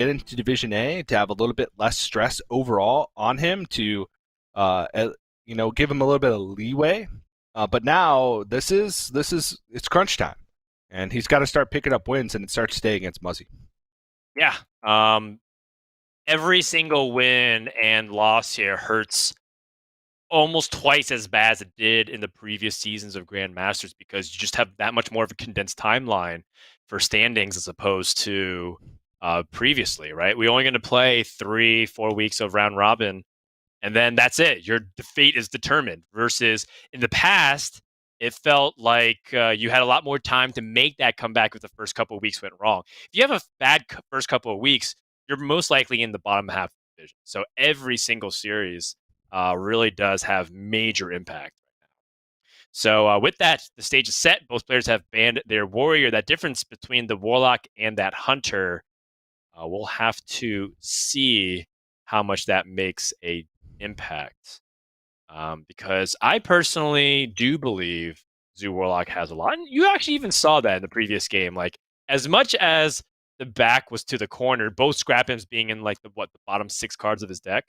get into Division A to have a little bit less stress overall on him to, give him a little bit of leeway. But now it's crunch time, and he's got to start picking up wins, and it starts today against Muzzy. Yeah. Every single win and loss here hurts almost twice as bad as it did in the previous seasons of Grandmasters, because you just have that much more of a condensed timeline for standings as opposed to previously, right? We're only going to play 3-4 weeks of round robin, and then that's it. Your fate is determined. Versus in the past, it felt like you had a lot more time to make that comeback if the first couple of weeks went wrong. If you have a bad first couple of weeks, you're most likely in the bottom half of the division. So every single series really does have major impact right now. So with that, the stage is set. Both players have banned their warrior. That difference between the warlock and that hunter, we'll have to see how much that makes a impact. Because I personally do believe Zoo Warlock has a lot. And you actually even saw that in the previous game. Like, as much as the back was to the corner, both scrap imps being in like the bottom 6 cards of his deck.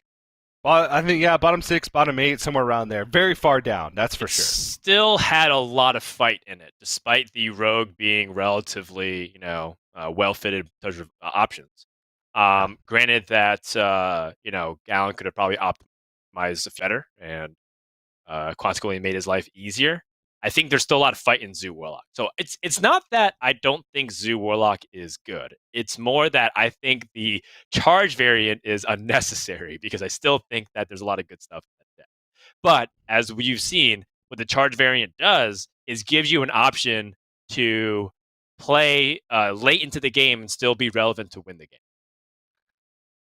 Well, I think, yeah, bottom 6, bottom 8, somewhere around there. Very far down, that's for sure. Still had a lot of fight in it, despite the rogue being relatively, well-fitted in terms of options. Granted that, Gallon could have probably optimized better and consequently made his life easier. I think there's still a lot of fight in Zoo Warlock. So it's not that I don't think Zoo Warlock is good. It's more that I think the charge variant is unnecessary, because I still think that there's a lot of good stuff in that deck. But as you've seen, what the charge variant does is gives you an option to play late into the game and still be relevant to win the game.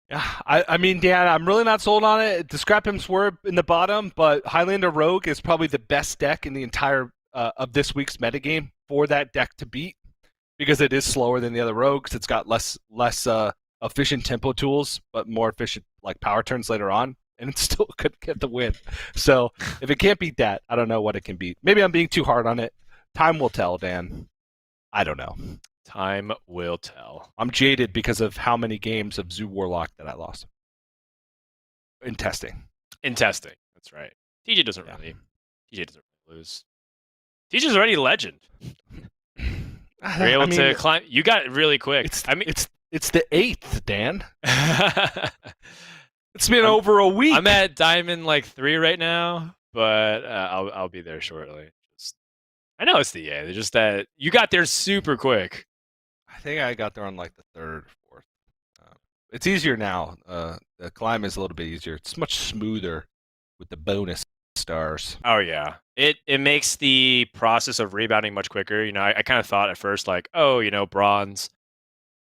Yeah, I mean, Dan, I'm really not sold on it. The scrap imps were in the bottom, but Highlander Rogue is probably the best deck in the entire of this week's metagame for that deck to beat, because it is slower than the other rogues. It's got less efficient tempo tools, but more efficient like power turns later on, and it still could get the win. So if it can't beat that, I don't know what it can beat. Maybe I'm being too hard on it. Time will tell, Dan. I don't know. Time will tell. I'm jaded because of how many games of Zoo Warlock that I lost. In testing. That's right. TJ doesn't really lose. TJ's already a legend. You're able to climb. You got it really quick. It's the 8th, Dan. It's been over a week. I'm at Diamond 3 right now, but I'll be there shortly. I know it's the A. It's just that you got there super quick. I think I got there on the 3rd, 4th. It's easier now. The climb is a little bit easier. It's much smoother with the bonus stars. Oh yeah, it makes the process of rebounding much quicker. I kind of thought at first bronze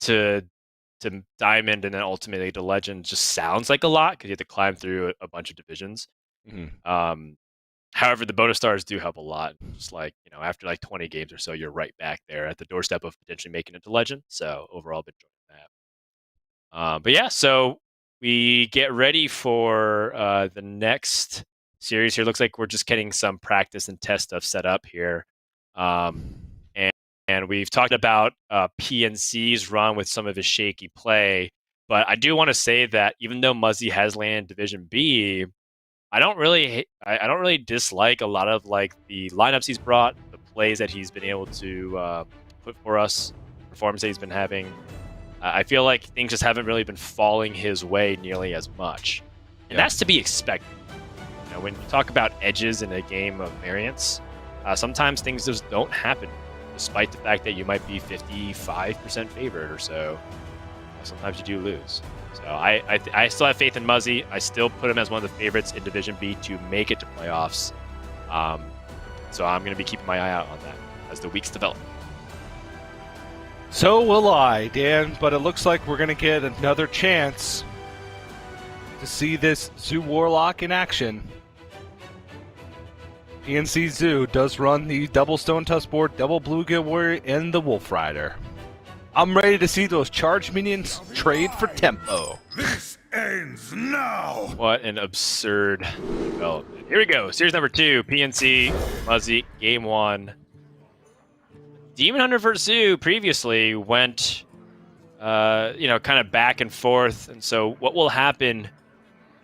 to diamond and then ultimately to legend just sounds like a lot, because you have to climb through a bunch of divisions. Mm-hmm. However, the bonus stars do help a lot. Just after 20 games or so, you're right back there at the doorstep of potentially making it to legend. So overall, I've been enjoying that. But yeah, so we get ready for the next series here. Looks like we're just getting some practice and test stuff set up here. And we've talked about PNC's run with some of his shaky play. But I do want to say that even though Muzzy has landed Division B, I don't really dislike a lot of the lineups he's brought, the plays that he's been able to put for us, performance that he's been having. I feel like things just haven't really been falling his way nearly as much, and that's to be expected. When you talk about edges in a game of variance, sometimes things just don't happen, despite the fact that you might be 55% favored or so. Sometimes you do lose. So I still have faith in Muzzy. I still put him as one of the favorites in Division B to make it to playoffs. So I'm going to be keeping my eye out on that as the weeks develop. So will I, Dan, but it looks like we're going to get another chance to see this Zoo Warlock in action. PNC Zoo does run the double Stone Tusk board, double Bluegill Warrior, and the Wolf Rider. I'm ready to see those charge minions trade for tempo. This ends now! What an absurd development. Here we go. Series number 2, PNC, Muzzy, Game 1. Demon Hunter vs. Zoo previously went kind of back and forth. And so what will happen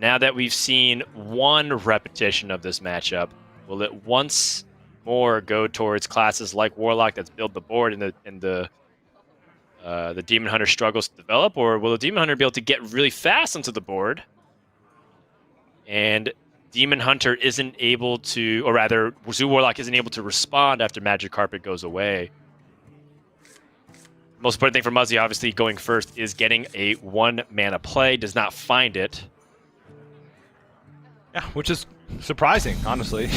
now that we've seen one repetition of this matchup? Will it once more go towards classes like Warlock that's build the board and the Demon Hunter struggles to develop, or will the Demon Hunter be able to get really fast onto the board and Demon Hunter isn't able to, or rather, Zoo Warlock isn't able to respond after Magic Carpet goes away? Most important thing for Muzzy, obviously, going first is getting a 1 mana play. Does not find it. Yeah, which is surprising, honestly.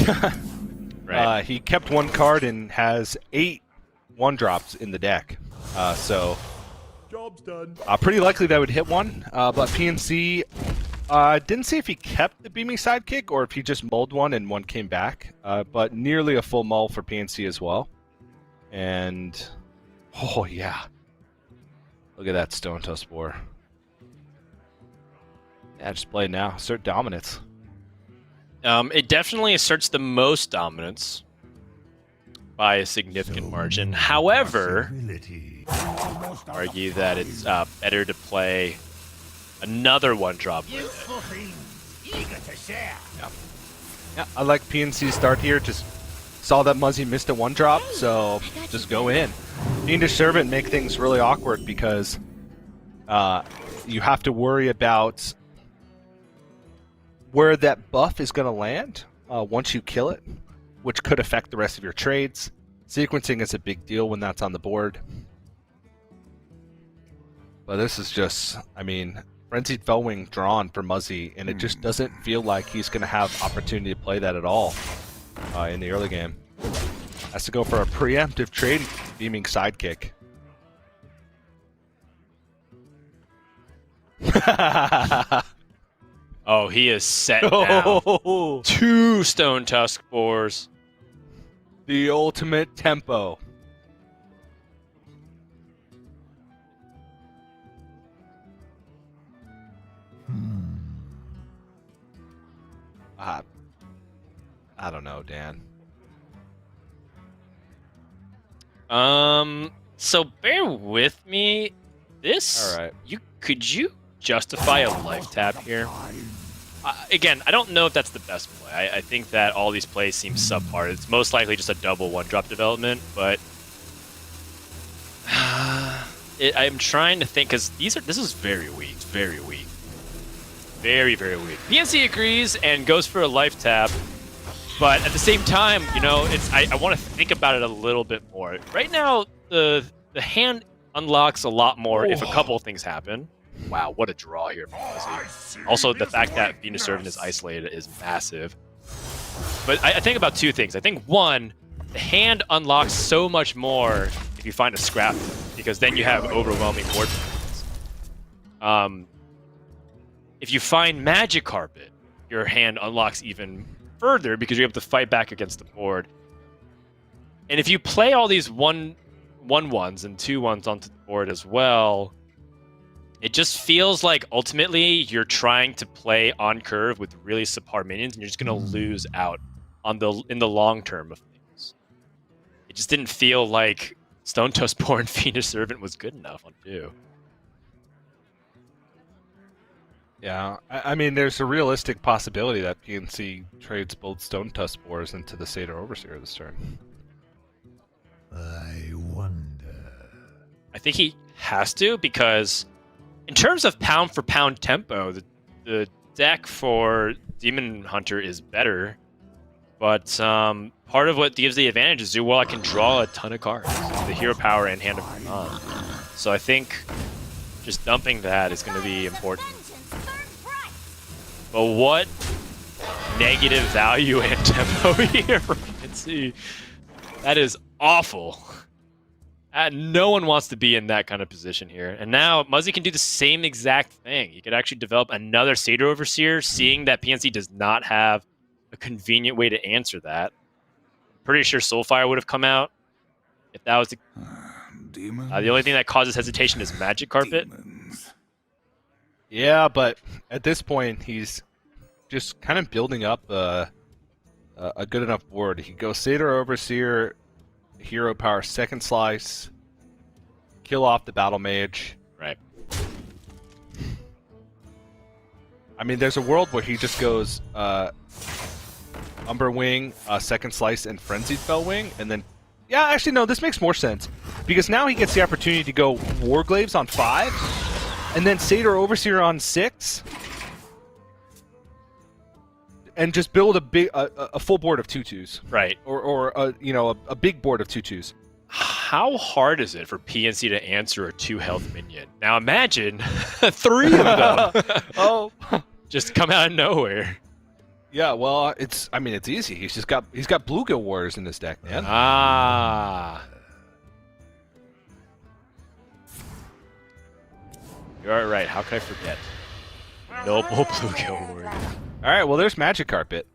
Right. He kept 1 card and has 8 1-drops in the deck. So Job's done. pretty likely that would hit one. But PNC didn't see if he kept the Beaming Sidekick or if he just mulled one and one came back. But nearly a full mull for PNC as well. And oh yeah, look at that Stone Toe Spore. Yeah, just play now. Assert dominance. It definitely asserts the most dominance by a significant margin. However, argue that it's better to play another 1-drop with it. Yeah, I like PNC's start here. Just saw that Muzzy missed a 1-drop, so just go in. Fiendish Servant make things really awkward because you have to worry about where that buff is going to land once you kill it, which could affect the rest of your trades. Sequencing is a big deal when that's on the board. But this is just, I mean, Frenzied Fellwing drawn for Muzzy, and it just doesn't feel like he's going to have opportunity to play that at all in the early game. Has to go for a preemptive trade, Beaming Sidekick. Oh, he is set now. 2 Stone Tusk Spores. The ultimate tempo. I don't know, Dan. So bear with me. This, All right. Could you justify a life tap here? Again, I don't know if that's the best play. I think that all these plays seem subpar. It's most likely just a double 1-drop development, but I'm trying to think because this is very weak, very weak, very weak. PNC agrees and goes for a life tap, but at the same time, I want to think about it a little bit more. Right now, the hand unlocks a lot more if a couple of things happen. Wow, what a draw here from Muzzy. Also, the fact that Venus Servant is isolated is massive. But I think about 2 things. I think, 1, the hand unlocks so much more if you find a scrap, because then you have overwhelming board presence. If you find Magic Carpet, your hand unlocks even further because you're able to fight back against the board. And if you play all these 1/1s and 2/1s onto the board as well, it just feels like ultimately you're trying to play on curve with really subpar minions, and you're just going to lose out in the long term of things. It just didn't feel like Stone Toe Spore and Fiendish Servant was good enough on 2. Yeah, I mean, there's a realistic possibility that PNC trades both Stone Tusk Spores into the Satyr Overseer this turn. I wonder. I think he has to, because in terms of pound for pound tempo, the deck for Demon Hunter is better. But part of what gives the advantage is Zoo Warlock can draw a ton of cards, the hero power and Hand of Command. So I think just dumping that is going to be important. But what negative value and tempo here for PNC? That is awful. No one wants to be in that kind of position here. And now Muzzy can do the same exact thing. He could actually develop another Satyr Overseer, seeing that PNC does not have a convenient way to answer that. I'm pretty sure Soulfire would have come out if that was the only thing that causes hesitation is Magic Carpet. Demons. Yeah, but at this point, he's just kind of building up a good enough board. He goes Satyr Overseer, Hero Power, Second Slice, kill off the Battle Mage. Right. I mean, there's a world where he just goes Umber Wing, Second Slice, and Frenzied Fell Wing, and then... Yeah, actually, no, this makes more sense. Because now he gets the opportunity to go Warglaves on 5, and then Satyr Overseer on 6, and just build a full board of 2/2s. Right. Or a big board of 2/2s. How hard is it for PNC to answer a 2-health minion? Now imagine 3 of them. Oh. Just come out of nowhere. Yeah, well, it's easy. He's got Bluegill Warriors in his deck, man. Ah. You're right. How can I forget? Noble Bluegill Warrior. All right, well, there's Magic Carpet.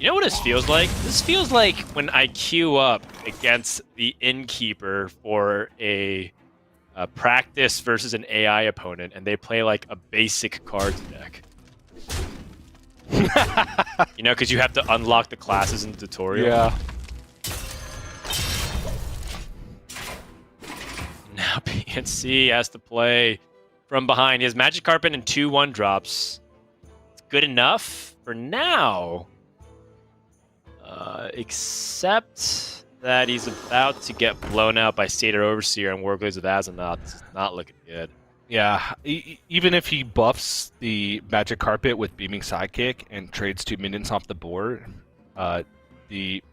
You know what this feels like? This feels like when I queue up against the Innkeeper for a practice versus an AI opponent, and they play like a basic cards deck. You know, because you have to unlock the classes in the tutorial. Yeah. Now PNC has to play from behind. He has Magic Carpet and 2 1-drops. It's good enough for now. Except that he's about to get blown out by Satyr Overseer and Warglaze of Azzinoth. This is not looking good. Yeah, even if he buffs the Magic Carpet with Beaming Sidekick and trades 2 minions off the board, the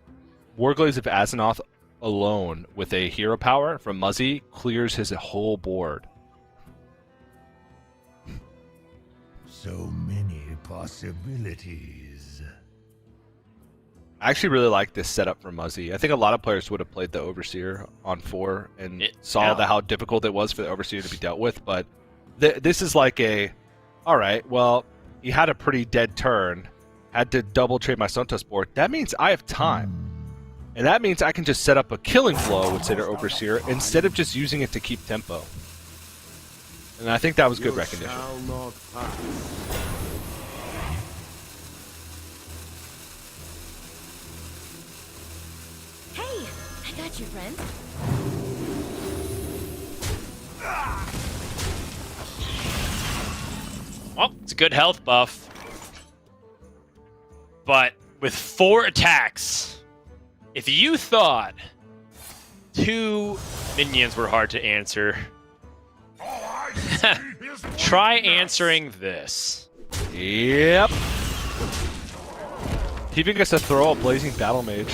Warglaze of Azzinoth alone with a hero power from Muzzy clears his whole board. So many possibilities. I actually really like this setup for Muzzy. I think a lot of players would have played the Overseer on 4 and saw how difficult it was for the Overseer to be dealt with, but this is like alright, well, he had a pretty dead turn, had to double trade my Suntos board. That means I have time. And that means I can just set up a killing blow with Satyr Overseer instead of just using it to keep tempo. And I think that was good recognition. Hey, I got you, friend. Well, it's a good health buff. But with 4 attacks, if you thought 2 minions were hard to answer, try answering this. Yep. He even gets to throw a Blazing Battle Mage.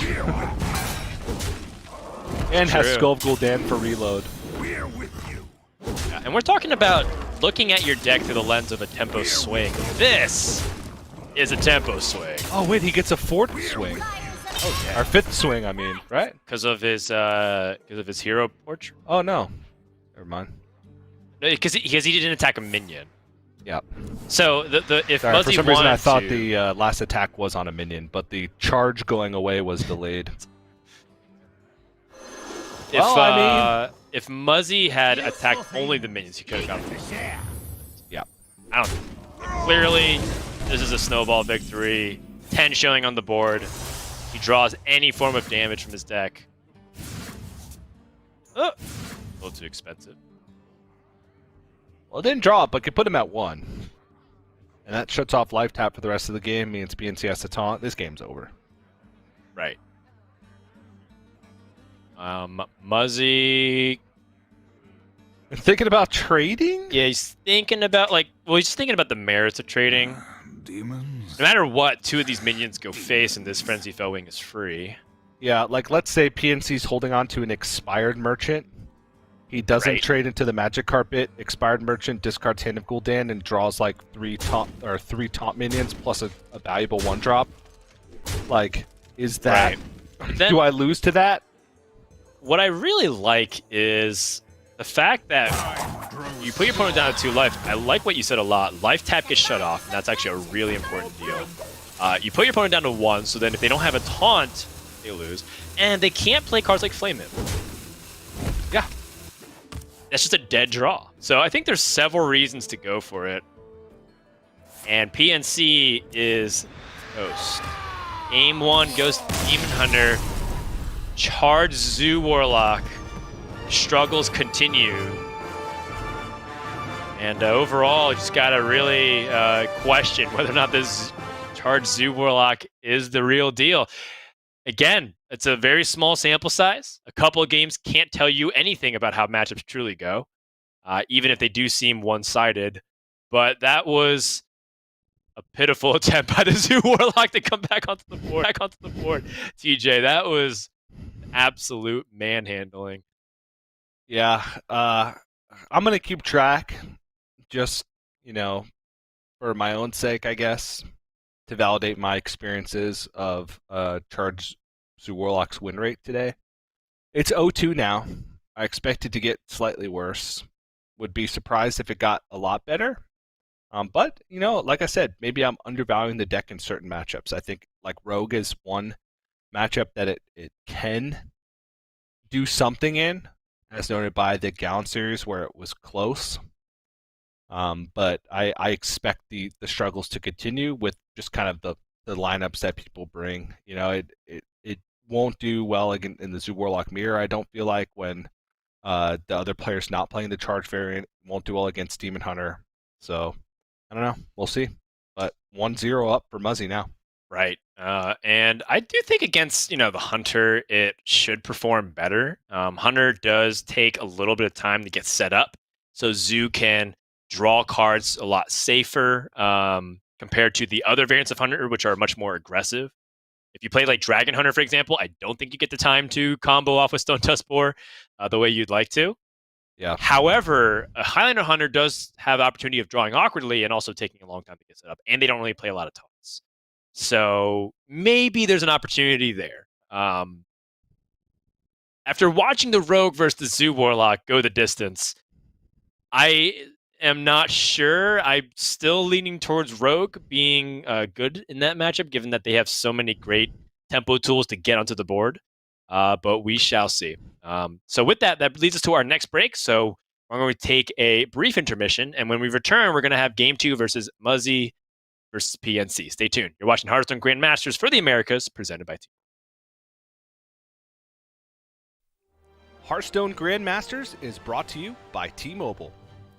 And has Skull of Gul'dan for reload. We're with you. Yeah, and we're talking about looking at your deck through the lens of a tempo swing. This is a tempo swing. Oh wait, he gets a 4th swing. Oh yeah. Or 5th swing, I mean, right? Because of his hero portrait. Oh no. Never mind. Because he didn't attack a minion. Yep. So if Sorry, Muzzy for some reason I thought to, the last attack was on a minion, but the charge going away was delayed. If Muzzy had attacked only the minions, he could have gotten it. Yeah. I don't know. Clearly, this is a snowball victory. 10 showing on the board. He draws any form of damage from his deck. Oh, a little too expensive. Well, it didn't draw it, but could put him at 1. And that shuts off life tap for the rest of the game, means PNC has to taunt. This game's over. Right. Muzzy. Thinking about trading? Yeah, he's thinking about he's thinking about the merits of trading. Demons. No matter what, 2 of these minions go face, and this Frenzy Fellwing is free. Yeah, like let's say PNC's holding on to an expired merchant. He doesn't trade into the Magic Carpet. Expired merchant discards Hand of Gul'dan and draws like 3 taunt minions plus a valuable 1-drop. Like, is that? Then, do I lose to that? What I really like is the fact that you put your opponent down to 2 life. I like what you said a lot. Life tap gets shut off, and that's actually a really important deal. You put your opponent down to 1, so then if they don't have a taunt, they lose. And they can't play cards like Flame Him. Yeah. That's just a dead draw. So I think there's several reasons to go for it. And PNC is Ghost. Aim 1 goes to Demon Hunter. Charge Zoo Warlock. Struggles continue. And overall, you just got to really question whether or not this Charged Zoo Warlock is the real deal. Again, it's a very small sample size. A couple of games can't tell you anything about how matchups truly go, even if they do seem one-sided. But that was a pitiful attempt by the Zoo Warlock to come back onto the board. TJ, that was absolute manhandling. Yeah, I'm gonna keep track, just for my own sake, I guess, to validate my experiences of Charged Zoo Warlock's win rate today. It's 0-2 now. I expect it to get slightly worse. Would be surprised if it got a lot better. But like I said, maybe I'm undervaluing the deck in certain matchups. I think like Rogue is one matchup that it can do something in, as noted by the Gown series where it was close. But I expect the struggles to continue with just kind of the lineups that people bring. It won't do well again in the Zoo Warlock mirror. I don't feel like when the other players not playing the Charge variant won't do well against Demon Hunter. So I don't know. We'll see. But 1-0 up for Muzzy now. Right. And I do think against, the Hunter, it should perform better. Hunter does take a little bit of time to get set up. So Zoo can draw cards a lot safer compared to the other variants of Hunter, which are much more aggressive. If you play like Dragon Hunter, for example, I don't think you get the time to combo off with Stone Tusk Boar the way you'd like to. Yeah. However, a Highlander Hunter does have the opportunity of drawing awkwardly and also taking a long time to get set up, and they don't really play a lot of taunts. So maybe there's an opportunity there. After watching the Rogue versus the Zoo Warlock go the distance, I am not sure. I'm still leaning towards Rogue being good in that matchup, given that they have so many great tempo tools to get onto the board. But we shall see. So with that leads us to our next break. So we're going to take a brief intermission, and when we return, we're going to have Game 2 versus Muzzy versus PNC. Stay tuned. You're watching Hearthstone Grandmasters for the Americas, presented by T. Hearthstone Grandmasters is brought to you by T-Mobile,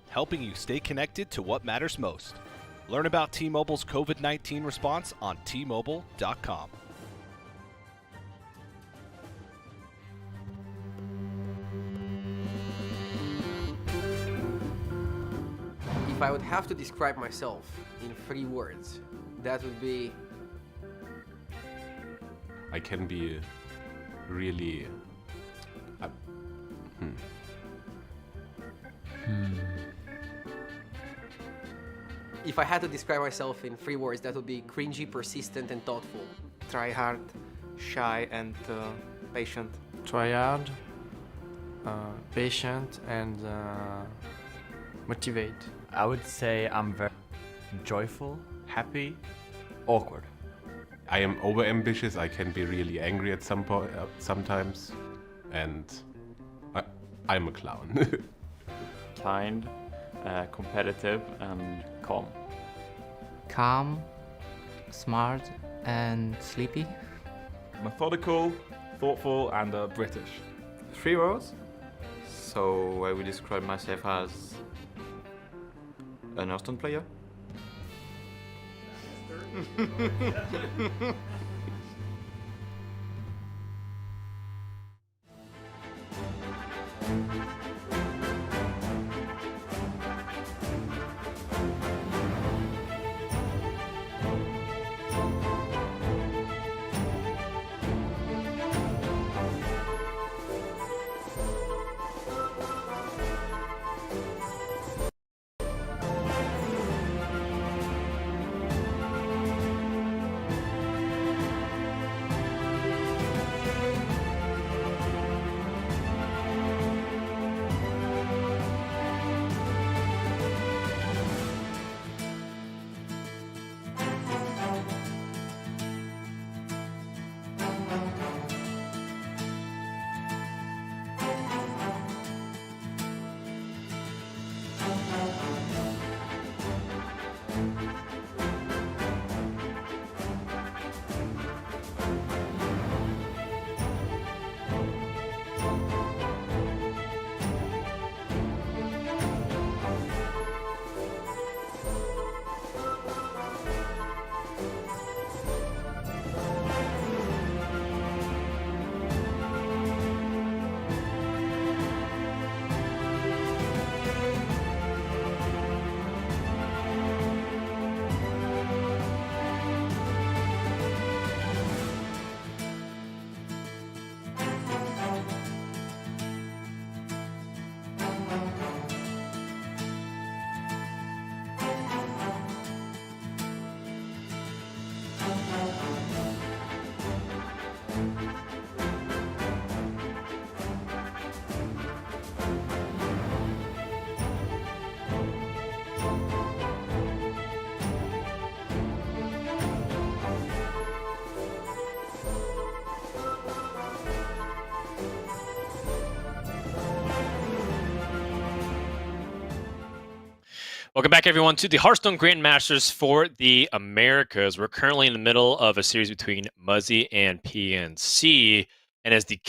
helping you stay connected to what matters most. Learn about T-Mobile's COVID-19 response on T-Mobile.com. If I would have to describe myself in 3 words, that would be... I can be really... If I had to describe myself in 3 words, that would be cringy, persistent, and thoughtful. Try hard, shy, and patient. Try hard, patient, and motivate. I would say I'm very joyful, happy, awkward. I am overambitious. I can be really angry at sometimes, and I'm a clown. Kind, competitive, and calm. Calm, smart, and sleepy. Methodical, thoughtful, and British. 3 words? So I will describe myself as an Hearthstone player. Welcome back, everyone, to the Hearthstone Grandmasters for the Americas. We're currently in the middle of a series between Muzzy and PNC, and as the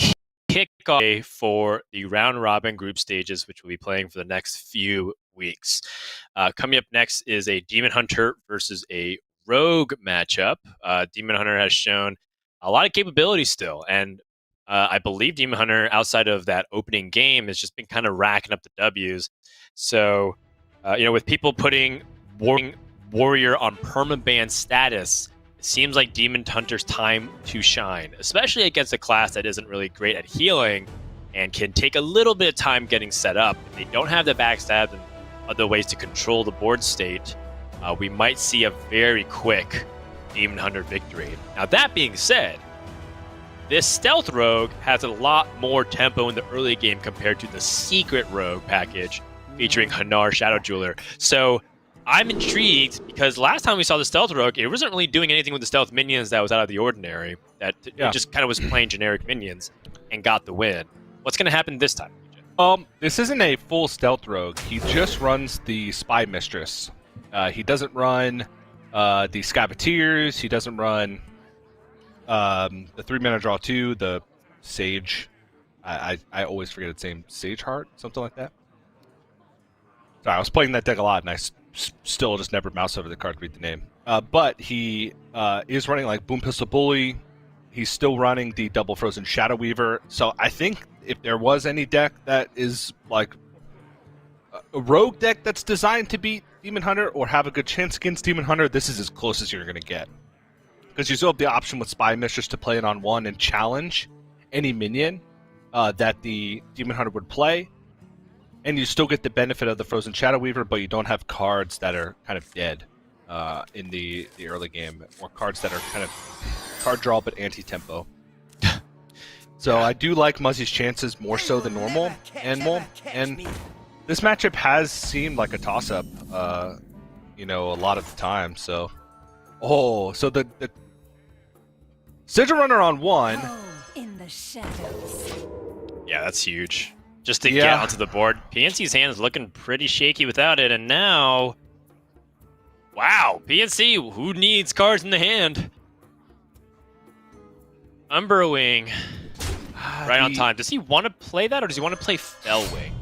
kickoff for the round-robin group stages, which we'll be playing for the next few weeks. Coming up next is a Demon Hunter versus a Rogue matchup. Demon Hunter has shown a lot of capability still, and I believe Demon Hunter, outside of that opening game, has just been kind of racking up the Ws. So, with people putting Warrior on permaban status, it seems like Demon Hunter's time to shine, especially against a class that isn't really great at healing and can take a little bit of time getting set up. If they don't have the backstab and other ways to control the board state, we might see a very quick Demon Hunter victory. Now, that being said, this Stealth Rogue has a lot more tempo in the early game compared to the Secret Rogue package featuring Hanar Shadow Jeweler. So I'm intrigued because last time we saw the Stealth Rogue, it wasn't really doing anything with the stealth minions that was out of the ordinary. It just kind of was playing generic minions and got the win. What's going to happen this time? This isn't a full Stealth Rogue. He just runs the Spy Mistress. He doesn't run the Scaveteers. He doesn't run the 3-mana draw 2, the Sage. I always forget its name. Sage Heart? Something like that. Sorry, I was playing that deck a lot, and I still just never mouse over the card to read the name. But he is running like Boom Pistol Bully. He's still running the Double Frozen Shadow Weaver. So I think if there was any deck that is like a rogue deck that's designed to beat Demon Hunter or have a good chance against Demon Hunter, this is as close as you're going to get. Because you still have the option with Spy Mistress to play it on 1 and challenge any minion that the Demon Hunter would play. And you still get the benefit of the Frozen Shadow Weaver, but you don't have cards that are kind of dead in the early game, or cards that are kind of card draw but anti-tempo. So I do like Muzzy's chances more so than normal, and this matchup has seemed like a toss-up, a lot of the time. So, so the Sigil Runner on 1. In the shadows. Yeah, that's huge. Just to get onto the board. PNC's hand is looking pretty shaky without it, and now... Wow, PNC, who needs cards in the hand? Umberwing. Right on time. Does he want to play that, or does he want to play Fellwing?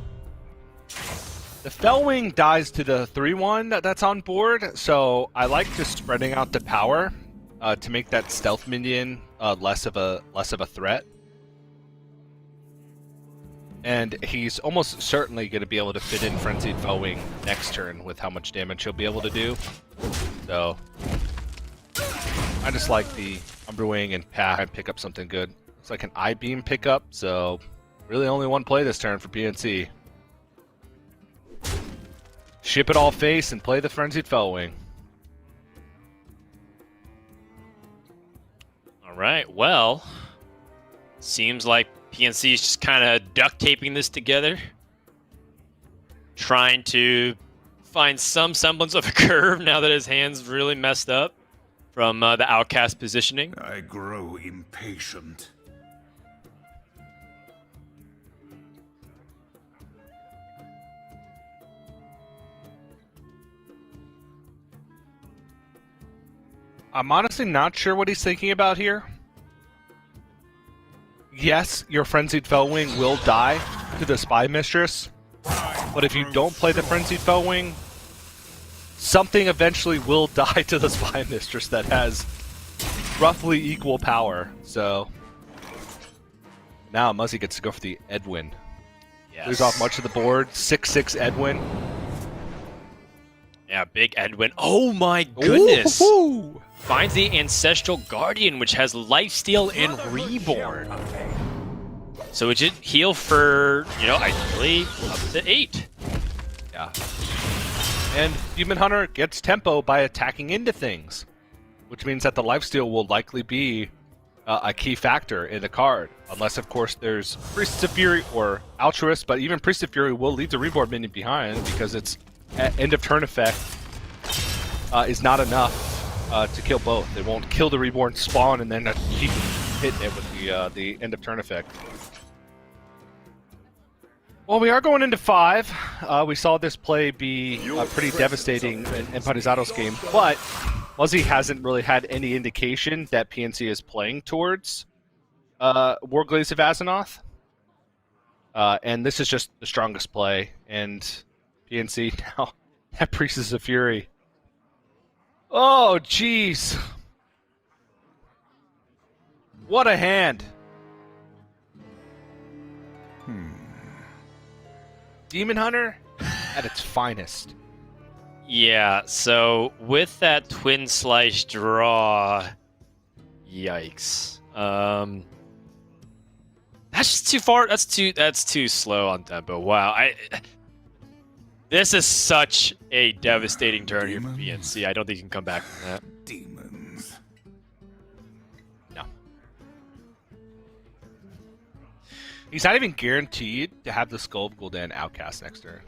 The Fellwing dies to the 3-1 that's on board, so I like just spreading out the power to make that stealth minion less of a threat. And he's almost certainly going to be able to fit in Frenzied Fellwing next turn with how much damage he'll be able to do. So, I just like the Umberwing and pick up something good. Looks like an I-Beam pickup, so really only one play this turn for PNC. Ship it all face and play the Frenzied Fellwing. Alright, well, seems like PNC is just kind of duct taping this together, trying to find some semblance of a curve now that his hand's really messed up from the outcast positioning. I grow impatient. I'm honestly not sure what he's thinking about here. Yes, your Frenzied Fellwing will die to the Spy Mistress, but if you don't play the Frenzied Fellwing, something eventually will die to the Spy Mistress that has roughly equal power. So now Muzzy gets to go for the Edwin. Yes. Clears off much of the board. 6/6 Edwin. Yeah, big Edwin. Oh my goodness! Ooh-hoo! Finds the Ancestral Guardian, which has Lifesteal and Reborn. So it should heal for, ideally up to 8. Yeah. And Demon Hunter gets tempo by attacking into things, which means that the lifesteal will likely be a key factor in the card. Unless, of course, there's Priestess of Fury or Altruist, but even Priestess of Fury will leave the Reborn minion behind because its end of turn effect is not enough to kill both. They won't kill the Reborn spawn and then keep hitting it with the end of turn effect. Well, we are going into 5. We saw this play be pretty devastating in Empanizzado's game, but Muzzy hasn't really had any indication that PNC is playing towards Warglaze of Azzinoth. And this is just the strongest play, and PNC now have Priestess of Fury. Oh, jeez. What a hand. Demon Hunter at its finest. Yeah, so with that twin slice draw, yikes. That's just too far. That's too slow on tempo. Wow. This is such a devastating turn here for PNC. I don't think you can come back from that. Demons. No. He's not even guaranteed to have the Skull of Gul'dan outcast next turn.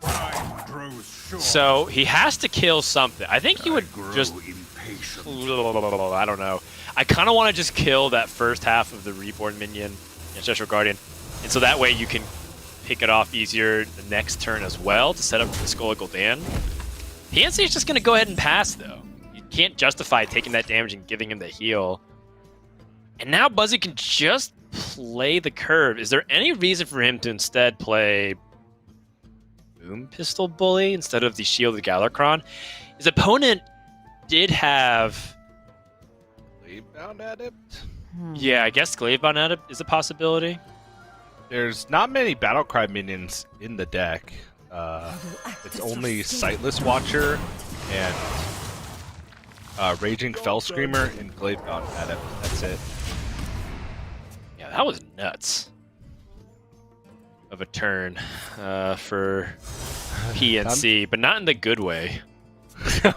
Time grows short. So he has to kill something. I think he would just... Impatient. I don't know. I kind of want to just kill that first half of the Reborn minion, Ancestral Guardian, and so that way you can pick it off easier the next turn as well to set up the Skull of Gul'dan. PNC is just going to go ahead and pass, though. You can't justify taking that damage and giving him the heal. And now Buzzy can just play the curve. Is there any reason for him to instead play Boom Pistol Bully instead of the Shield of Galakron? His opponent did have... Gravebound Adept? Yeah, I guess Gravebound Adept is a possibility. There's not many Battlecry minions in the deck. It's only Sightless Watcher and Raging Fell Screamer and Gravebound Adept. That's it. Yeah, that was nuts of a turn for PNC, but not in the good way.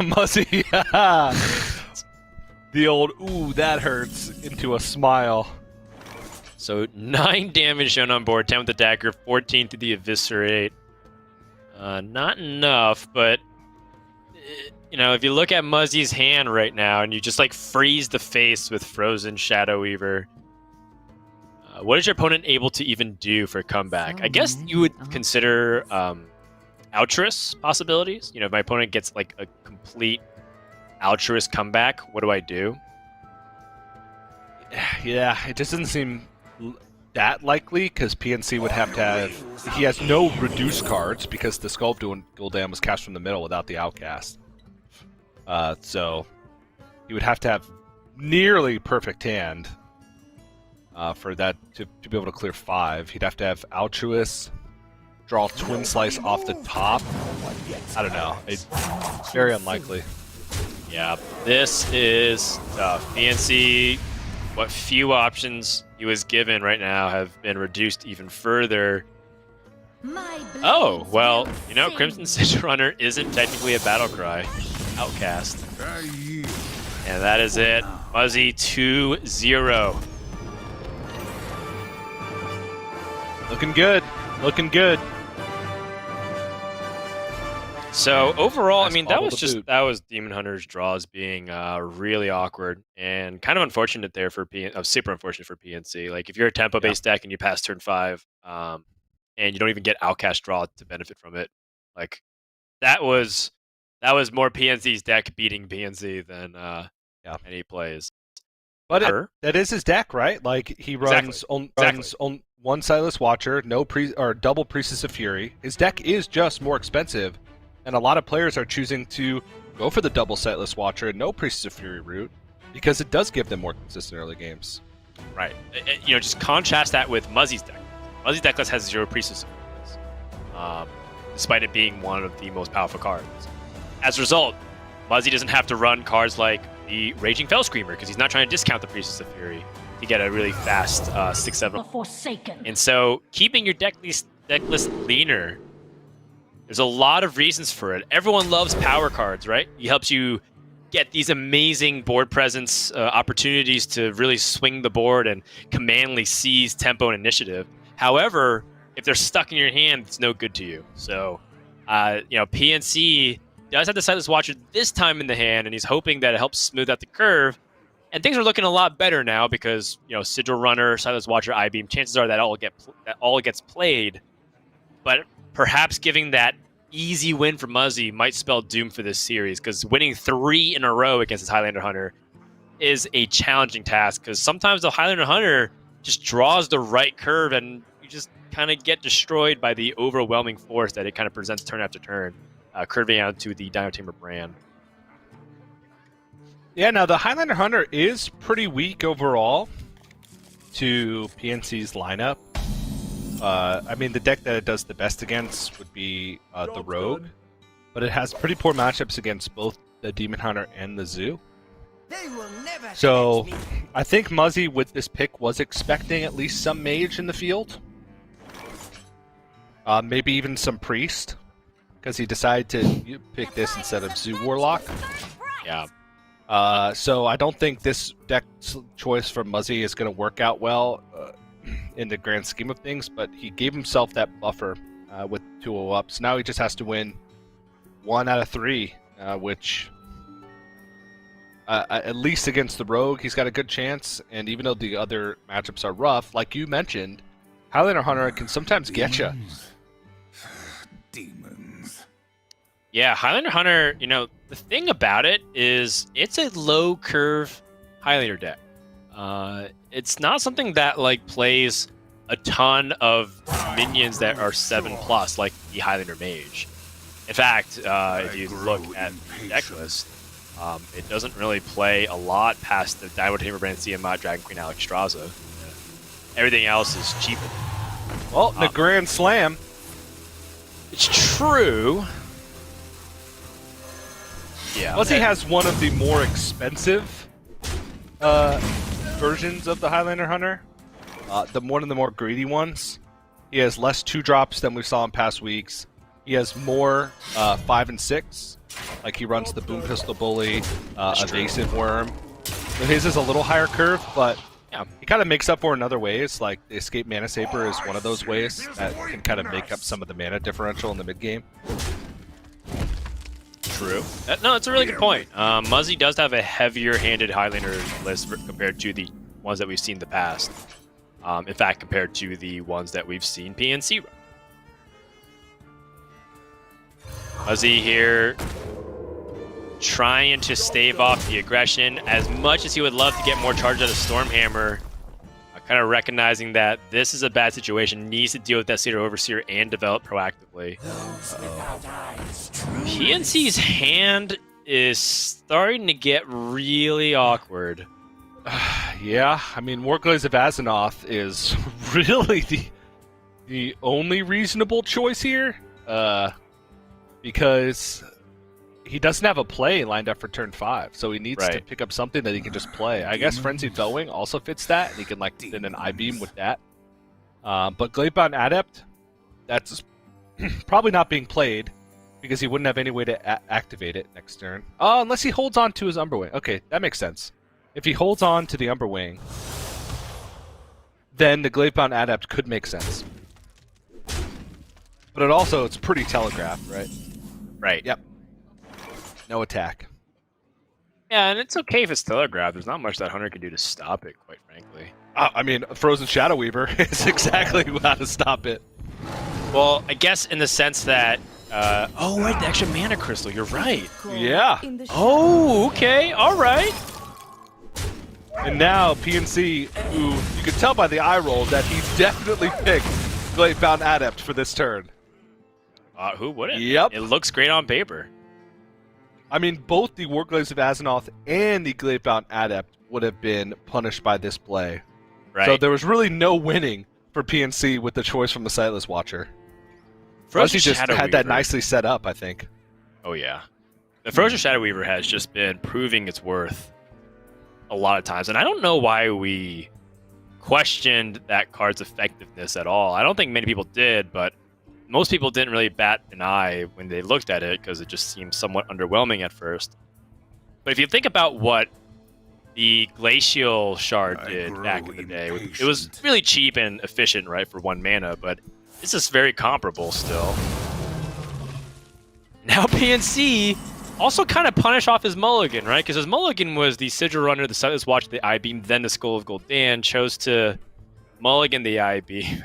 Muzzy, yeah. The old, ooh, that hurts, into a smile. So 9 damage shown on board, 10 with the dagger, 14 to the eviscerate. Not enough, but you know, if you look at Muzzy's hand right now and you just like freeze the face with Frozen Shadow Weaver, what is your opponent able to even do for a comeback? I guess you would consider Altruist possibilities. You know, if my opponent gets like a complete Altruist comeback, what do I do? Yeah, it just doesn't seem that likely because PNC would have to have... He has no reduced cards because the Skull of Gul'dan was cast from the middle without the outcast. So he would have to have nearly perfect hand for that to be able to clear 5. He'd have to have Altruist, draw Twin Slice off the top. I don't know. It's very unlikely. Yeah, this is tough. PNC, what few options he was given right now have been reduced even further. Oh, well, you know, Crimson Sigil Runner isn't technically a battle cry. Outcast. And that is it. Muzzy 2-0. Looking good. Looking good. So overall, I Nice mean, that bobble was to just boot. that was Demon Hunter's draws being really awkward and kind of unfortunate there for super unfortunate for PNC. Like if you're a tempo based deck and you pass turn 5, and you don't even get outcast draw to benefit from it, like that was more PNC's deck beating PNC than any plays. But that is his deck, right? Like he runs on one Sightless Watcher, double Priestess of Fury. His deck is just more expensive, and a lot of players are choosing to go for the double Sightless Watcher and no Priestess of Fury route because it does give them more consistent early games. Right. You know, just contrast that with Muzzy's deck. Muzzy's deck list has 0 Priestess of Furies, despite it being one of the most powerful cards. As a result, Muzzy doesn't have to run cards like the Raging Fell Screamer because he's not trying to discount the Priestess of Fury to get a really fast 6-7. Forsaken. And so keeping your deck list leaner, there's a lot of reasons for it. Everyone loves power cards, right? It helps you get these amazing board presence opportunities to really swing the board and commandly seize tempo and initiative. However, if they're stuck in your hand, it's no good to you. So, you know, PNC does have the Sightless Watcher this time in the hand, and he's hoping that it helps smooth out the curve. And things are looking a lot better now because, Sigil Runner, Silas Watcher, I-Beam, chances are that all gets played. But perhaps giving that easy win for Muzzy might spell doom for this series, because winning 3 in a row against his Highlander Hunter is a challenging task, because sometimes the Highlander Hunter just draws the right curve and you just kind of get destroyed by the overwhelming force that it kind of presents turn after turn, curving out to the Dino Tamer brand. Yeah, now the Highlander Hunter is pretty weak overall to PNC's lineup. I mean, the deck that it does the best against would be the Rogue, but it has pretty poor matchups against both the Demon Hunter and the Zoo. So I think Muzzy with this pick was expecting at least some mage in the field. Maybe even some priest, because he decided to pick this instead of Zoo Warlock. Yeah. So I don't think this deck choice from Muzzy is going to work out well in the grand scheme of things, but he gave himself that buffer with 2-0 up. So now he just has to win 1 out of 3, which at least against the Rogue, he's got a good chance. And even though the other matchups are rough, like you mentioned, Highlander Hunter can sometimes get you. Demons. Yeah, Highlander Hunter, the thing about it is it's a low curve Highlander deck. It's not something that plays a ton of minions that are 7+ like the Highlander Mage. In fact, if you look at the deck list, it doesn't really play a lot past the Dino Tamer brand Tiamat, Dragon Queen, Alexstrasza. Everything else is cheaper. Well, the Grand Slam. It's true. Yeah. Plus, he has one of the more expensive versions of the Highlander Hunter. One of the more greedy ones. He has less 2-drops than we saw in past weeks. He has more 5 and 6. Like, he runs the Boom Pistol Bully, Evasive Worm. So his is a little higher curve, but he kind of makes up for it in other ways. Like, the Escape Mana Saber is one of those ways that can kind of make up some of the mana differential in the mid-game. True. No, it's a really good point. Muzzy does have a heavier-handed Highlander list compared to the ones that we've seen in the past. In fact, compared to the ones that we've seen PNC run. Muzzy here trying to stave off the aggression as much as he would love to get more charge out of Stormhammer. Kind of recognizing that this is a bad situation, needs to deal with Death Eater Overseer and develop proactively. PNC's hand is starting to get really awkward. Yeah, I mean, Warglaze of Azzinoth is really the only reasonable choice here, because he doesn't have a play lined up for turn 5, so he needs to pick up something that he can just play. I guess Frenzied Bellwing also fits that, and he can then an I-Beam with that. But Gladebound Adept, that's probably not being played, because he wouldn't have any way to activate it next turn. Unless he holds on to his Umberwing. Okay, that makes sense. If he holds on to the Umberwing, then the Gladebound Adept could make sense. But it's pretty telegraphed, right? Right. Yep. No attack. Yeah, and it's okay if it's telegraphed. There's not much that Hunter can do to stop it, quite frankly. I mean, Frozen Shadow Weaver is exactly how to stop it. Well, I guess in the sense that... oh, right, the extra mana crystal. You're right. Yeah. Oh, okay. All right. And now PNC, who you can tell by the eye roll that he definitely picked Gladebound Adept for this turn. Who wouldn't? Yep. It looks great on paper. I mean, both the Warglaze of Azzinoth and the Gladebound Adept would have been punished by this play. Right. So there was really no winning for PNC with the choice from the Sightless Watcher. Frozen just had that nicely set up, I think. Oh, yeah. The Frozen Shadow Weaver has just been proving its worth a lot of times. And I don't know why we questioned that card's effectiveness at all. I don't think many people did, but most people didn't really bat an eye when they looked at it because it just seemed somewhat underwhelming at first. But if you think about what the Glacial Shard did back in the day, it was really cheap and efficient, right, for 1 mana, but this is very comparable still. Now PNC also kind of punish off his mulligan, right? Because his mulligan was the Sigil Runner, the Sightless Watch, the I-Beam, then the Skull of Gul'dan. Chose to mulligan the I-Beam.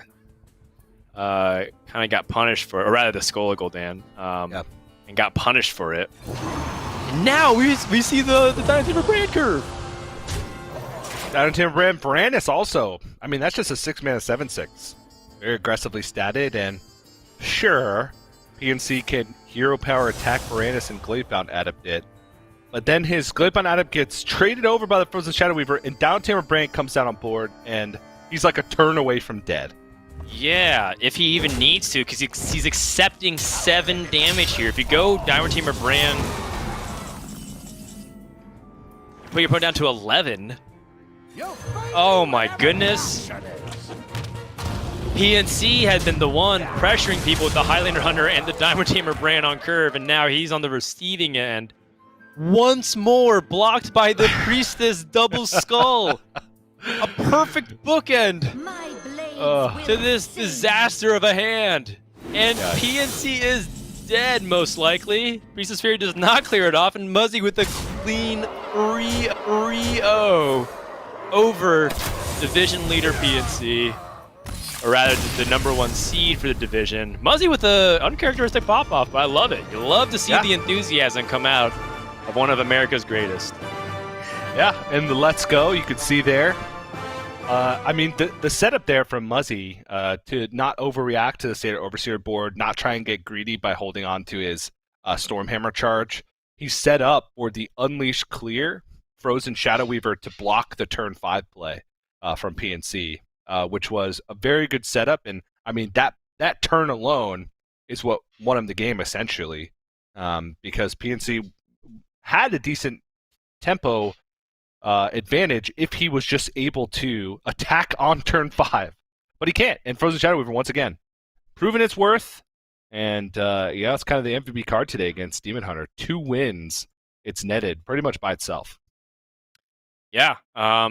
Kind of got punished for it, or rather the Skull of Gul'dan, and got punished for it. And now we see the Dynamo Brand curve. Dynamo Brand Brandis also. I mean, that's just a 6-mana 7/6. Very aggressively statted, and sure, PNC can hero power attack Brandis and Gladebound Adept it. But then his Gladebound Adept gets traded over by the Frozen Shadow Weaver, and Dynamo Brand comes down on board, and he's like a turn away from dead. Yeah, if he even needs to, because he's accepting 7 damage here. If you go Dynamo Brand, put your opponent down to 11. Oh my goodness. PNC had been the one pressuring people with the Highlander Hunter and the Dynamo Tamer Brand on curve, and now he's on the receiving end. Once more, blocked by the Priestess Double Skull. A perfect bookend to this disaster of a hand. And PNC is dead, most likely. Priestess Fury does not clear it off, and Muzzy with a clean 3-0 over division leader PNC. Or rather, the #1 seed for the division. Muzzy with an uncharacteristic pop-off, but I love it. You love to see the enthusiasm come out of one of America's greatest. Yeah, and the Let's Go, you could see there. I mean, the setup there from Muzzy to not overreact to the Standard Overseer board, not try and get greedy by holding on to his Stormhammer charge. He's set up for the Unleash Clear Frozen Shadow Weaver to block the turn 5 play from PNC. Which was a very good setup, and I mean that turn alone is what won him the game essentially, because PNC had a decent tempo advantage if he was just able to attack on turn 5, but he can't. And Frozen Shadow Weaver once again proven its worth, and it's kind of the MVP card today against Demon Hunter. 2 wins, it's netted pretty much by itself. Yeah,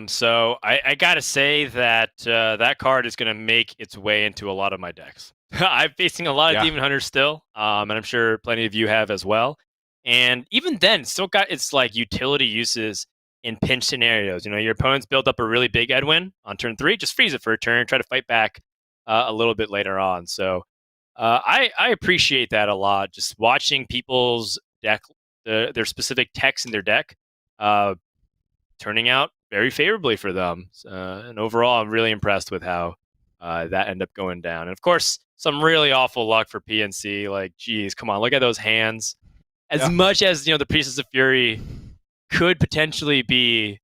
so I gotta say that that card is gonna make its way into a lot of my decks. I'm facing a lot of Demon Hunters still, and I'm sure plenty of you have as well. And even then, still got its like utility uses in pinch scenarios. You know, your opponent's built up a really big Edwin on turn 3, just freeze it for a turn, try to fight back a little bit later on. So I appreciate that a lot. Just watching people's deck, their specific techs in their deck. Turning out very favorably for them. And overall, I'm really impressed with how that ended up going down. And of course, some really awful luck for PNC. Like, geez, come on, look at those hands. As much as, the Priestess of Fury could potentially be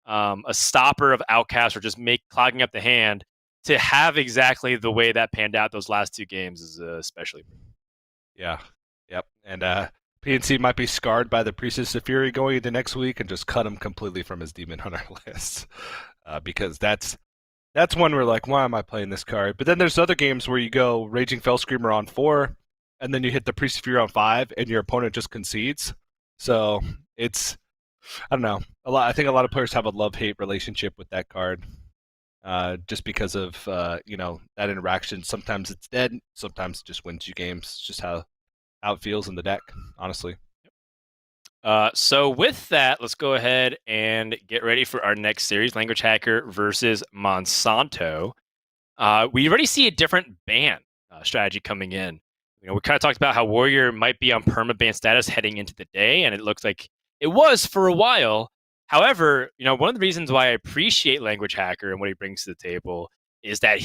a stopper of Outcast or just clogging up the hand, to have exactly the way that panned out those last 2 games is especially. Yeah. Yep. And PNC might be scarred by the Priestess of Fury going into next week and just cut him completely from his Demon Hunter list. Because that's one where like, why am I playing this card? But then there's other games where you go Raging Fell Screamer on 4, and then you hit the Priestess of Fury on 5, and your opponent just concedes. So it's, I don't know. I think a lot of players have a love-hate relationship with that card. Just because of that interaction. Sometimes it's dead, sometimes it just wins you games. It's just how it feels in the deck, honestly. So with that, let's go ahead and get ready for our next series, Language Hacker versus Monsanto. We already see a different ban strategy coming in. We kind of talked about how Warrior might be on permaban status heading into the day, and it looks like it was for a while. However, one of the reasons why I appreciate Language Hacker and what he brings to the table is that